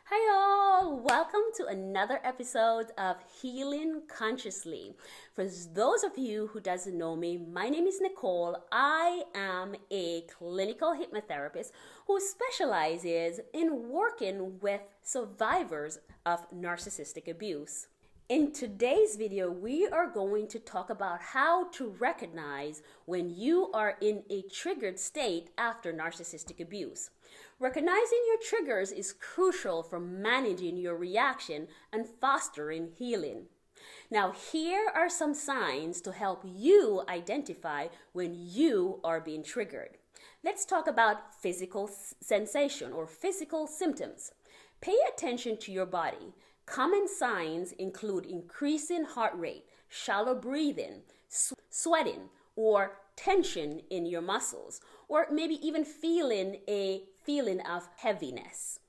Hi all, welcome to another episode of Healing Consciously. For those of you who doesn't know me, my name is Nicole. I am a clinical hypnotherapist who specializes in working with survivors of narcissistic abuse. In today's video, we are going to talk about how to recognize when you are in a triggered state after narcissistic abuse. Recognizing your triggers is crucial for managing your reaction and fostering healing. Now, here are some signs to help you identify when you are being triggered. Let's talk about physical sensation or physical symptoms. Pay attention to your body. Common signs include increasing heart rate, shallow breathing, sweating, or tension in your muscles, or maybe even feeling a feeling of heaviness.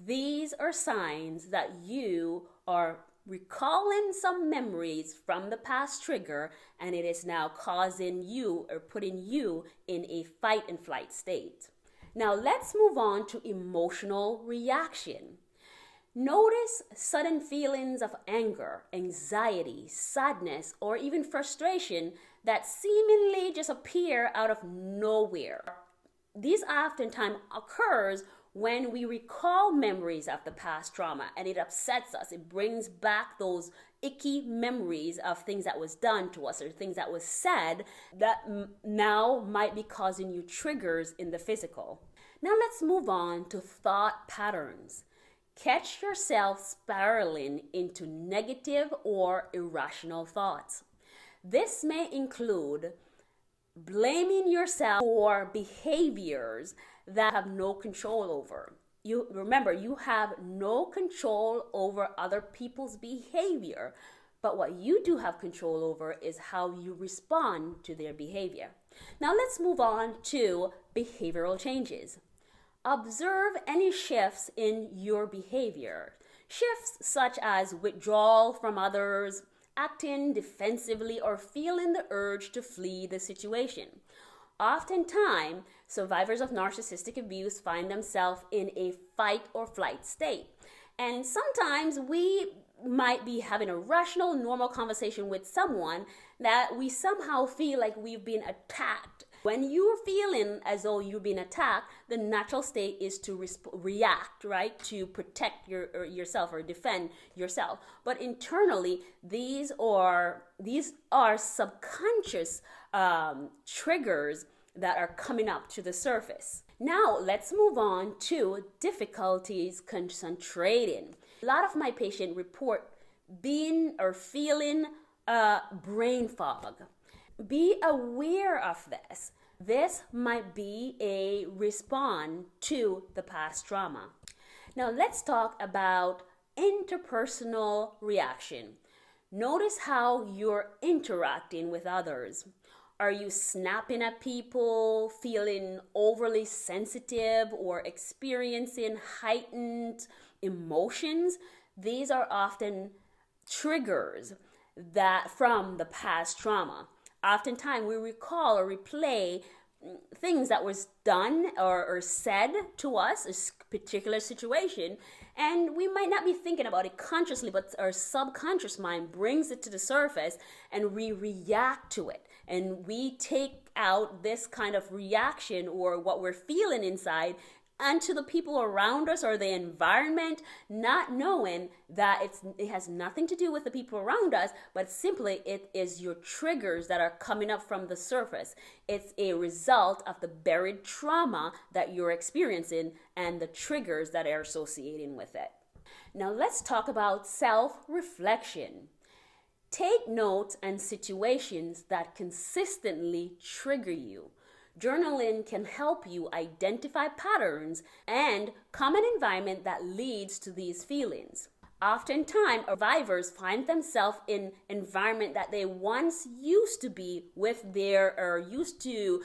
These are signs that you are recalling some memories from the past trigger, and it is now causing you or putting you in a fight and flight state. Now let's move on to emotional reaction. Notice sudden feelings of anger, anxiety, sadness, or even frustration that seemingly just appear out of nowhere. These oftentimes occurs when we recall memories of the past trauma, and it upsets us. It brings back those icky memories of things that was done to us or things that was said that now might be causing you triggers in the physical. Now let's move on to thought patterns. Catch yourself spiraling into negative or irrational thoughts. This may include blaming yourself for behaviors that have no control over. You have no control over other people's behavior, but what you do have control over is how you respond to their behavior. Now let's move on to behavioral changes. Observe any shifts in your behavior. Shifts such as withdrawal from others, acting defensively, or feeling the urge to flee the situation. Oftentimes, survivors of narcissistic abuse find themselves in a fight or flight state. And sometimes we might be having a rational, normal conversation with someone that we somehow feel like we've been attacked. When you're feeling as though you're being attacked, the natural state is to react, right? To protect yourself or defend yourself. But internally, these are subconscious triggers that are coming up to the surface. Now, let's move on to difficulties concentrating. A lot of my patients report being or feeling brain fog. Be aware of this. This might be a response to the past trauma. Now let's talk about interpersonal reaction. Notice how you're interacting with others. Are you snapping at people, feeling overly sensitive, or experiencing heightened emotions? These are often triggers that from the past trauma. Oftentimes we recall or replay things that was done or said to us, a particular situation, and we might not be thinking about it consciously, but our subconscious mind brings it to the surface and we react to it. And we take out this kind of reaction or what we're feeling inside onto the people around us or the environment, not knowing that it has nothing to do with the people around us, but simply it is your triggers that are coming up from the surface. It's a result of the buried trauma that you're experiencing and the triggers that are associating with it. Now let's talk about self-reflection. Take notes on situations that consistently trigger you. Journaling can help you identify patterns and common environment that leads to these feelings. Oftentimes, survivors find themselves in environment that they once used to be with used to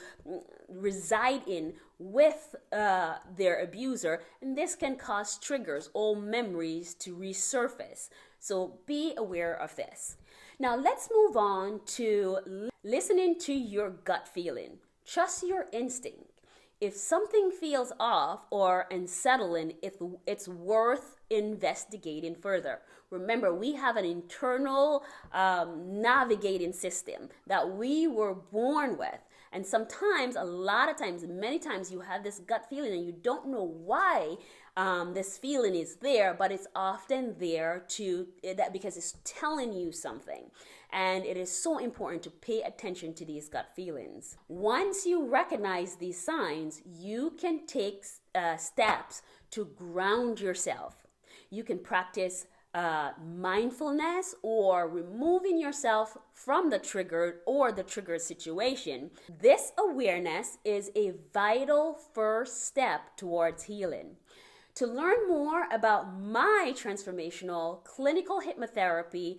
reside in with their abuser, and this can cause triggers, old memories to resurface. So be aware of this. Now let's move on to listening to your gut feeling. Trust your instinct. if something feels off or unsettling, it's worth investigating further. Remember, we have an internal navigating system that we were born with. And sometimes, a lot of times, many times, you have this gut feeling and you don't know why this feeling is there, but it's often there because it's telling you something. And it is so important to pay attention to these gut feelings. Once you recognize these signs, you can take steps to ground yourself. You can practice mindfulness or removing yourself from the trigger or the trigger situation. This awareness is a vital first step towards healing. To learn more about my transformational clinical hypnotherapy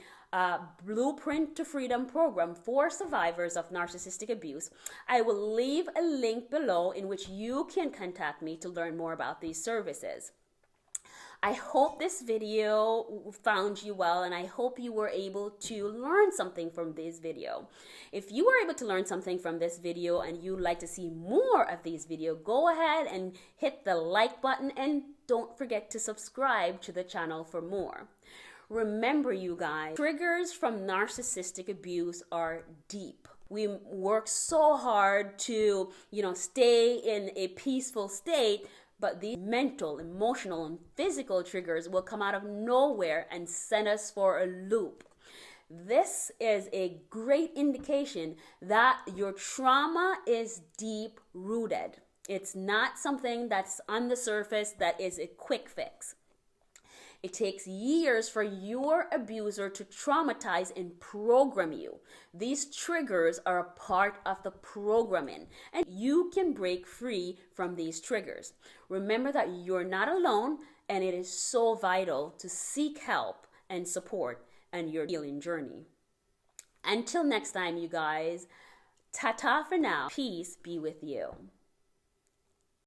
Blueprint to Freedom program for survivors of narcissistic abuse, I will leave a link below in which you can contact me to learn more about these services. I hope this video found you well, and I hope you were able to learn something from this video. If you were able to learn something from this video and you'd like to see more of these videos, go ahead and hit the like button, and don't forget to subscribe to the channel for more. Remember, you guys, triggers from narcissistic abuse are deep. We work so hard to, stay in a peaceful state, but these mental, emotional, and physical triggers will come out of nowhere and send us for a loop. This is a great indication that your trauma is deep rooted. It's not something that's on the surface that is a quick fix. It takes years for your abuser to traumatize and program you. These triggers are a part of the programming, and you can break free from these triggers. Remember that you're not alone, and it is so vital to seek help and support on your healing journey. Until next time, you guys, ta-ta for now. Peace be with you.